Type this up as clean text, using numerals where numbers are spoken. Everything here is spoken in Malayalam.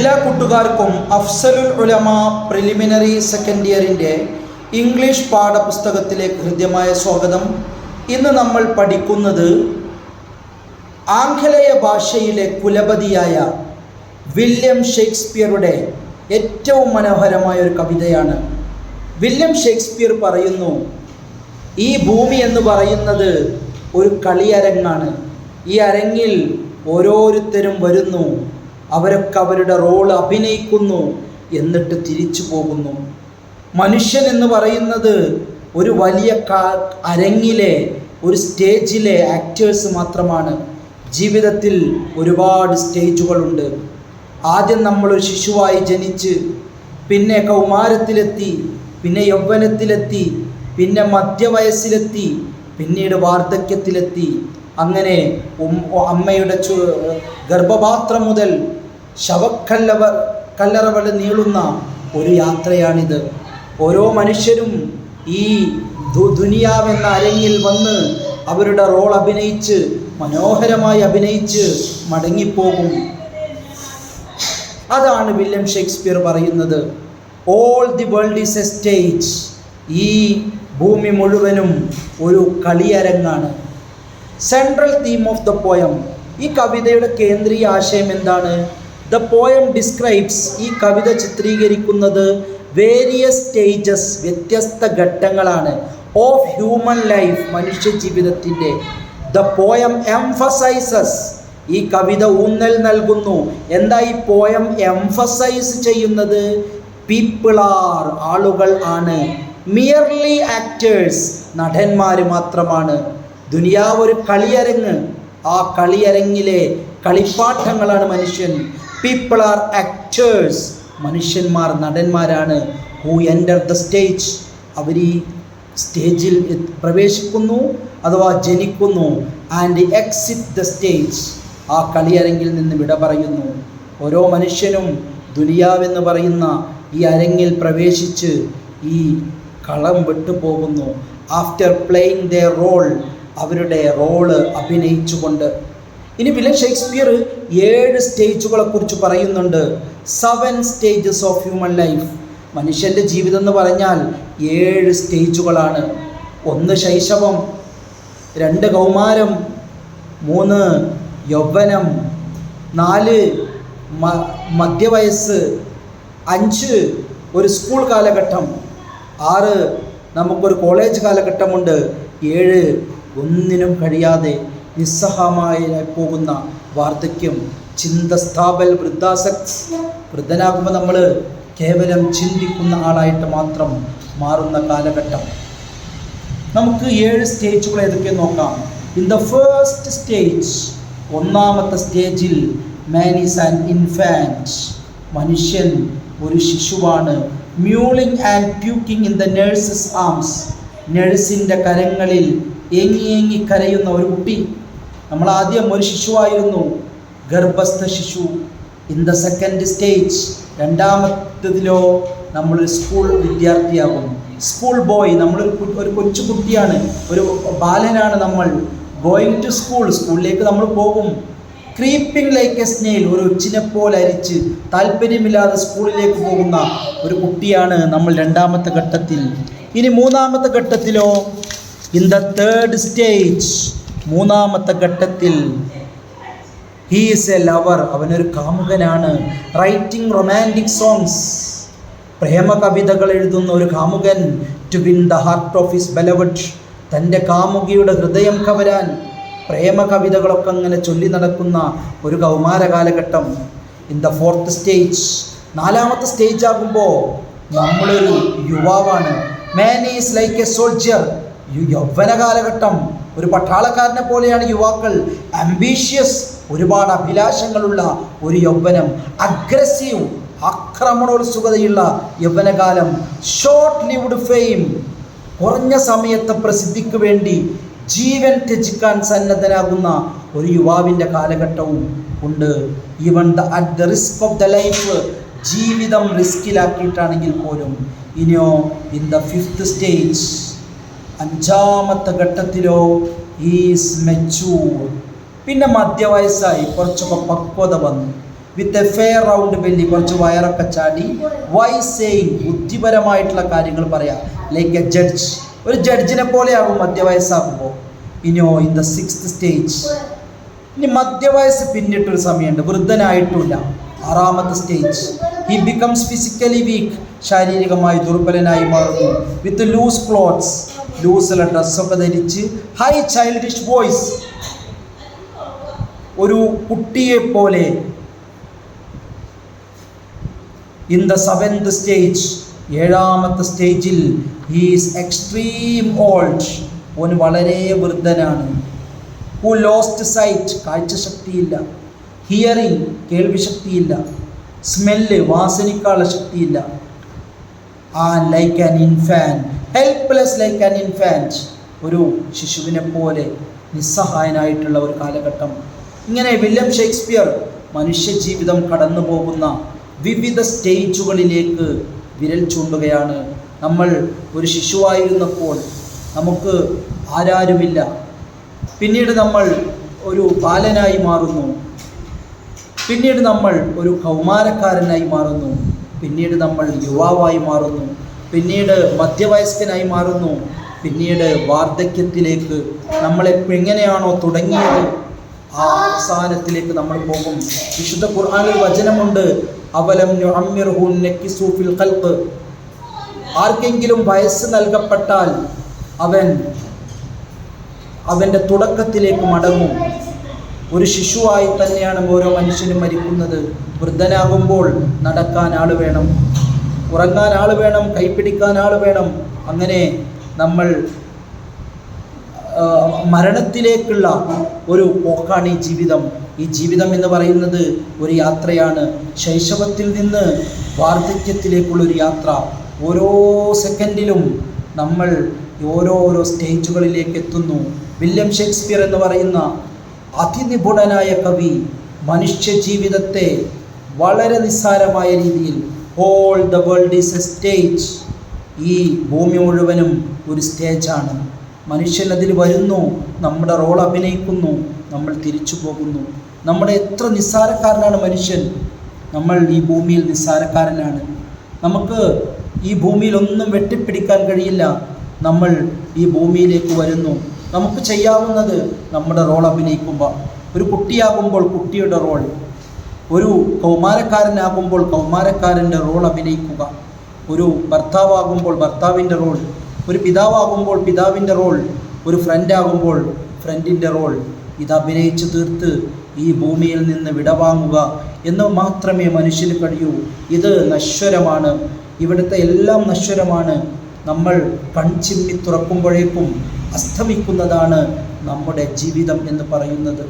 എല്ലാ കൂട്ടുകാർക്കും അഫ്സലുൽ ഉലമ പ്രിലിമിനറി സെക്കൻഡ് ഇയറിൻ്റെ ഇംഗ്ലീഷ് പാഠപുസ്തകത്തിലേക്ക് ഹൃദ്യമായ സ്വാഗതം. ഇന്ന് നമ്മൾ പഠിക്കുന്നത് ആംഗലേയ ഭാഷയിലെ കുലപതിയായ വില്യം ഷേക്സ്പിയറുടെ ഏറ്റവും മനോഹരമായ ഒരു കവിതയാണ്. വില്യം ഷേക്സ്പിയർ പറയുന്നു, ഈ ഭൂമി എന്ന് പറയുന്നത് ഒരു കളിയരങ്ങാണ്. ഈ അരങ്ങിൽ ഓരോരുത്തരും വരുന്നു, അവരൊക്കെ അവരുടെ റോൾ അഭിനയിക്കുന്നു, എന്നിട്ട് തിരിച്ചു പോകുന്നു. മനുഷ്യൻ എന്ന് പറയുന്നത് ഒരു വലിയ അരങ്ങിലെ ഒരു സ്റ്റേജിലെ ആക്ടേഴ്സ് മാത്രമാണ്. ജീവിതത്തിൽ ഒരുപാട് സ്റ്റേജുകളുണ്ട്. ആദ്യം നമ്മളൊരു ശിശുവായി ജനിച്ച്, പിന്നെ കൗമാരത്തിലെത്തി, പിന്നെ യൗവനത്തിലെത്തി, പിന്നെ മധ്യവയസ്സിലെത്തി, പിന്നീട് വാർദ്ധക്യത്തിലെത്തി. അങ്ങനെ അമ്മയുടെ ഗർഭപാത്രം മുതൽ കല്ലറ വരെ നീളുന്ന ഒരു യാത്രയാണിത്. ഓരോ മനുഷ്യരും ഈ ദുനിയാവെന്ന അരങ്ങിൽ വന്ന് അവരുടെ റോൾ അഭിനയിച്ച് മനോഹരമായി അഭിനയിച്ച് മടങ്ങിപ്പോകും. അതാണ് വില്യം ഷേക്സ്പിയർ പറയുന്നത്. All the world is a stage. ഈ ഭൂമി മുഴുവനും ഒരു കളിയരങ്ങാണ്. Central theme of the poem. ഈ കവിതയുടെ കേന്ദ്രീയ ആശയം എന്താണ്? The poem describes. ഈ കവിത ചിത്രീകരിക്കുന്നത് വേരിയസ് സ്റ്റേജസ്, വ്യത്യസ്ത ഘട്ടങ്ങളാണ്, ഓഫ് ഹ്യൂമൻ ലൈഫ്, മനുഷ്യ ജീവിതത്തിൻ്റെ. The poem emphasises. ഈ കവിത ഊന്നൽ നൽകുന്നു. എന്താ ഈ പോയം എംഫസൈസ് ചെയ്യുന്നത്? പീപ്പിൾ ആർ, ആളുകൾ ആണ്. മിയർലി ആക്ടേഴ്സ്, നടന്മാർ മാത്രമാണ്. ദുനിയാവ് ഒരു കളിയരങ്ങ്. ആ കളിയരങ്ങിലെ കളിപ്പാട്ടങ്ങളാണ് മനുഷ്യൻ. പീപ്പിൾ ആർ ആക്ടേഴ്സ്, മനുഷ്യന്മാർ നടന്മാരാണ്. ഹൂ എൻ്റർ ദ സ്റ്റേജ്, അവർ ഈ സ്റ്റേജിൽ പ്രവേശിക്കുന്നു അഥവാ ജനിക്കുന്നു. ആൻഡ് എക്സിറ്റ് ദ സ്റ്റേജ്, ആ കളിയരങ്ങിൽ നിന്ന് വിട പറയുന്നു. ഓരോ മനുഷ്യനും ദുനിയാവെന്ന് പറയുന്ന ഈ അരങ്ങിൽ പ്രവേശിച്ച് ഈ കളം വിട്ടുപോകുന്നു. ആഫ്റ്റർ പ്ലേയിങ് ദെയർ റോൾ, അവരുടെ റോള് അഭിനയിച്ചുകൊണ്ട്. ഇനി വില്യം ഷേക്സ്പിയർ 7 സ്റ്റേജുകളെ കുറിച്ച് പറയുന്നുണ്ട്. 7 സ്റ്റേജസ് ഓഫ് ഹ്യൂമൻ ലൈഫ്. മനുഷ്യൻ്റെ ജീവിതം എന്ന് പറഞ്ഞാൽ 7 സ്റ്റേജുകളാണ്. 1 ശൈശവം, 2 കൗമാരം, 3 യൗവനം, 4 മധ്യവയസ്സ്, 5 ഒരു സ്കൂൾ കാലഘട്ടം, 6 നമുക്കൊരു കോളേജ് കാലഘട്ടമുണ്ട്, 7 ഒന്നിനും കഴിയാതെ നിസ്സഹായമായി പോകുന്ന വാർദ്ധക്യം, ചിന്തസ്ഥാപൽ വൃദ്ധാസക്തി. വൃദ്ധനാകുമ്പോൾ നമ്മൾ കേവലം ചിന്തിക്കുന്ന ആളായിട്ട് മാത്രം മാറുന്ന കാലഘട്ടം. നമുക്ക് 7 സ്റ്റേജുകൾ ഏതൊക്കെ നോക്കാം. ഇൻ ദ ഫസ്റ്റ് സ്റ്റേജ്, ഒന്നാമത്തെ സ്റ്റേജിൽ, മാൻ ഈസ് ആൻ ഇൻഫാൻറ്റ്, മനുഷ്യൻ ഒരു ശിശുവാണ്. Mewling and puking in the nurse's arms, നഴ്സിൻ്റെ കരങ്ങളിൽ ഏങ്ങി കരയുന്ന ഒരു കുട്ടി. നമ്മൾ ആദ്യം ഒരു ശിശുവായിരുന്നു, ഗർഭസ്ഥ ശിശു. ഇൻ ദ സെക്കൻഡ് സ്റ്റേജ്, രണ്ടാമത്തേതിലോ നമ്മളൊരു സ്കൂൾ വിദ്യാർത്ഥിയാകും. സ്കൂൾ ബോയ്, നമ്മളൊരു കൊച്ചു കുട്ടിയാണ്, ഒരു ബാലനാണ് നമ്മൾ. ഗോയിങ് ടു സ്കൂൾ, സ്കൂളിലേക്ക് നമ്മൾ പോകും. ക്രീപ്പിംഗ് ലൈക്ക് എ സ്നെയിൽ, ഒരു ഒച്ചിനെപ്പോലെ അരിച്ച് താല്പര്യമില്ലാതെ സ്കൂളിലേക്ക് പോകുന്ന ഒരു കുട്ടിയാണ് നമ്മൾ രണ്ടാമത്തെ ഘട്ടത്തിൽ. ഇനി മൂന്നാമത്തെ ഘട്ടത്തിലോ, ഇൻ ദ തേർഡ് സ്റ്റേജ്, മൂന്നാമത്തെ ഘട്ടത്തിൽ, ഹീ ഈസ് എ ലവർ, അവനൊരു കാമുകനാണ്. റൈറ്റിംഗ് റൊമാൻറ്റിക് സോങ്സ്, പ്രേമ കവിതകൾ എഴുതുന്ന ഒരു കാമുകൻ. To win the heart of his beloved, തൻ്റെ കാമുകിയുടെ ഹൃദയം കവരാൻ പ്രേമ കവിതകളൊക്കെ അങ്ങനെ ചൊല്ലി നടക്കുന്ന ഒരു കൗമാര കാലഘട്ടം. ഇൻ ദ ഫോർത്ത് സ്റ്റേജ്, നാലാമത്തെ സ്റ്റേജ് ആകുമ്പോൾ നമ്മളൊരു യുവാവാണ്. Man is like a soldier, യൗവന കാലഘട്ടം. ഒരു പട്ടാളക്കാരനെ പോലെയാണ് യുവാക്കൾ. ആംബീഷ്യസ്, ഒരുപാട് അഭിലാഷങ്ങളുള്ള ഒരു യൗവനം. അഗ്രസീവ്, ആക്രമണോത്സുകതയുള്ള യൗവനകാലം. ഷോർട്ട് ലിവ്ഡ് ഫെയിം, കുറഞ്ഞ സമയത്തെ പ്രസിദ്ധിക്ക് വേണ്ടി ജീവൻ ത്യജിക്കാൻ സന്നദ്ധനാകുന്ന ഒരു യുവാവിൻ്റെ കാലഘട്ടവും ഉണ്ട്. Even at the risk of the life, ജീവിതം റിസ്കിലാക്കിയിട്ടാണെങ്കിൽ പോലും. ഇനിയോ, ഇൻ ദ ഫിഫ്ത്ത് സ്റ്റേജ്, അഞ്ചാമത്തെ ഘട്ടത്തിലോ, ഈസ് മെച്ചൂർ, പിന്നെ മധ്യവയസ്സായി, കുറച്ചൊക്കെ പക്വത വന്നു. With a fair round belly, കുറച്ച് വയറൊക്കെ ചാടി, വൈസ് സേയിങ്, ബുദ്ധിപരമായിട്ടുള്ള കാര്യങ്ങൾ പറയാം, ലൈക്ക് എ ജഡ്ജ്, ഒരു ജഡ്ജിനെ പോലെയാകും മധ്യവയസ്സാകുമ്പോൾ. ഇനിയോ ഇൻ ദ 6th സ്റ്റേജ്, ഇനി മധ്യവയസ്സ് പിന്നിട്ടൊരു സമയമുണ്ട്, വൃദ്ധനായിട്ടില്ല. 6ാമത്തെ stage, he becomes physically weak, ശാരീരികമായി ദുർബലനായി മാറുന്നു. വിത്ത് ലൂസ് ക്ലോത്ത്സ്, ലൂസുള്ള ഡ്രസ്സൊക്കെ ധരിച്ച്, ഹൈ ചൈൽഡിഷ് വോയിസ്, ഒരു കുട്ടിയെ പോലെ. ഇൻ ദ 7th സ്റ്റേജ്, 7ാമത്തെ സ്റ്റേജിൽ, ഹീസ് എക്സ്ട്രീം ഓൾഡ്, ഓൻ വളരെ വൃദ്ധനാണ്. ഹു ലോസ്റ്റ് സൈറ്റ്, കാഴ്ചശക്തിയില്ല. ഹിയറിംഗ്, കേൾവിശക്തിയില്ല. സ്മെല്ല്, വാസനിക്കാനുള്ള ശക്തിയില്ല. And like an infant, helpless like an infant, ഒരു ശിശുവിനെ പോലെ നിസ്സഹായനായിട്ടുള്ള ഒരു കാലഘട്ടം. ഇങ്ങനെ വില്യം ഷേക്സ്പിയർ മനുഷ്യജീവിതം കടന്നു പോകുന്ന വിവിധ സ്റ്റേജുകളിലേക്ക് വിരൽ ചൂണ്ടുകയാണ്. നമ്മൾ ഒരു ശിശുവായിരുന്നപ്പോൾ നമുക്ക് ആരാരുമില്ല, പിന്നീട് നമ്മൾ ഒരു ബാലനായി മാറുന്നു, പിന്നീട് നമ്മൾ ഒരു കൗമാരക്കാരനായി മാറുന്നു, പിന്നീട് നമ്മൾ യുവാവായി മാറുന്നു, പിന്നീട് മധ്യവയസ്കനായി മാറുന്നു, പിന്നീട് വാർദ്ധക്യത്തിലേക്ക് നമ്മളെങ്ങനെയാണോ തുടങ്ങിയത് ആ അവസാനത്തിലേക്ക് നമ്മൾ പോകും. വിശുദ്ധ ഖുർആനിൽ വചനമുണ്ട്, അവലം നുഅമ്മിർഹു നക്കിസു ഫിൽ ഖൽഖ്, ആർക്കെങ്കിലും വയസ്സ് നൽകപ്പെട്ടാൽ അവൻ്റെ തുടക്കത്തിലേക്ക് മടങ്ങും. ഒരു ശിശുവായി തന്നെയാണ് ഓരോ മനുഷ്യനും മരിക്കുന്നത്. വൃദ്ധനാകുമ്പോൾ നടക്കാൻ ആൾ വേണം, ഉറങ്ങാൻ ആൾ വേണം, കൈപ്പിടിക്കാൻ ആൾ വേണം. അങ്ങനെ നമ്മൾ മരണത്തിലേക്കുള്ള ഒരു പോക്കാണ് ഈ ജീവിതം. ഈ ജീവിതം എന്ന് പറയുന്നത് ഒരു യാത്രയാണ്. ശൈശവത്തിൽ നിന്ന് വാർദ്ധക്യത്തിലേക്കുള്ളൊരു യാത്ര. ഓരോ സെക്കൻഡിലും നമ്മൾ ഓരോരോ സ്റ്റേജുകളിലേക്ക് എത്തുന്നു. വില്യം ഷേക്സ്പിയർ എന്ന് പറയുന്ന അതിനിപുണനായ കവി മനുഷ്യ ജീവിതത്തെ വളരെ നിസ്സാരമായ രീതിയിൽ, all the world is a stage, ഈ ഭൂമി മുഴുവനും ഒരു സ്റ്റേജാണ്. മനുഷ്യൻ അതിൽ വരുന്നു, നമ്മുടെ റോൾ അഭിനയിക്കുന്നു, നമ്മൾ തിരിച്ചു പോകുന്നു. നമ്മുടെ എത്ര നിസ്സാരക്കാരനാണ് മനുഷ്യൻ. നമ്മൾ ഈ ഭൂമിയിൽ നിസ്സാരക്കാരനാണ്. നമുക്ക് ഈ ഭൂമിയിൽ ഒന്നും വെട്ടിപ്പിടിക്കാൻ കഴിയില്ല. നമ്മൾ ഈ ഭൂമിയിലേക്ക് വരുന്നു. നമുക്ക് ചെയ്യാവുന്നത് നമ്മുടെ റോൾ അഭിനയിക്കുമ്പോൾ, ഒരു കുട്ടിയാകുമ്പോൾ കുട്ടിയുടെ റോൾ, ഒരു കൗമാരക്കാരനാകുമ്പോൾ കൗമാരക്കാരൻ്റെ റോൾ അഭിനയിക്കുക, ഒരു ഭർത്താവാകുമ്പോൾ ഭർത്താവിൻ്റെ റോൾ, ഒരു പിതാവാകുമ്പോൾ പിതാവിൻ്റെ റോൾ, ഒരു ഫ്രണ്ടാകുമ്പോൾ ഫ്രണ്ടിൻ്റെ റോൾ. ഇത് അഭിനയിച്ച് തീർത്ത് ഈ ഭൂമിയിൽ നിന്ന് വിടവാങ്ങുക എന്ന് മാത്രമേ മനുഷ്യന് കഴിയൂ. ഇത് നശ്വരമാണ്. ഇവിടുത്തെ എല്ലാം നശ്വരമാണ്. നമ്മൾ കൺചിമ്മി തുറക്കുമ്പോഴേക്കും അസ്തമിക്കുന്നതാണ് നമ്മുടെ ജീവിതം എന്ന് പറയുന്നത്.